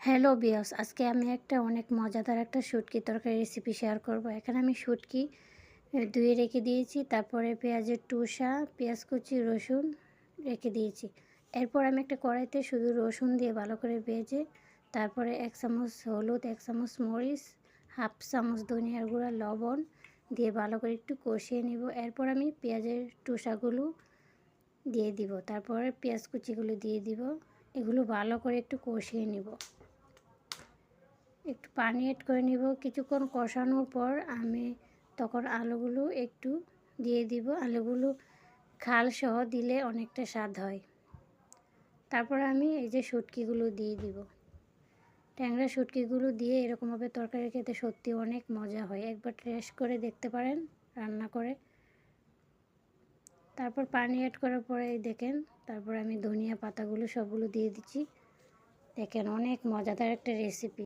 Hello বিয়স, আজকে আমি একটা অনেক মজাদার একটা শুটকি তরকারি রেসিপি শেয়ার করব। এখানে আমি শুটকি ধুয়ে রেখে দিয়েছি। তারপরে পেঁয়াজের টুসা, পেঁয়াজ কুচি, রসুন রেখে দিয়েছি। এরপর আমি একটা কড়াইতে শুধু রসুন দিয়ে ভালো করে ভেজে তারপরে 1 চামচ হলুদ, 1 চামচ মরিচ, হাফ চামচ ধনিয়ার গুঁড়া, লবণ দিয়ে ভালো করে একটু কষিয়ে নিব। এরপর আমি পেঁয়াজের টুসাগুলো দিয়ে দিব, তারপরে পেঁয়াজ কুচিগুলো দিয়ে দিব। এগুলো ভালো করে একটু কষিয়ে নিব। একটু পানি অ্যাড করে নিব। কিছুক্ষণ কষানোর পর আমি তখন আলুগুলো একটু দিয়ে দিব। আলুগুলো খালসহ দিলে অনেকটা স্বাদ হয়। তারপর আমি এই যে শুটকিগুলো দিয়ে দিব। ট্যাংরা শুটকিগুলো দিয়ে এরকমভাবে তরকারি খেতে সত্যি অনেক মজা হয়। একবার টেস্ট করে দেখতে পারেন রান্না করে। তারপর পানি অ্যাড করার পরে দেখেন, তারপর আমি ধনিয়া পাতাগুলো সবগুলো দিয়ে দিচ্ছি। দেখেন অনেক মজাদার একটা রেসিপি।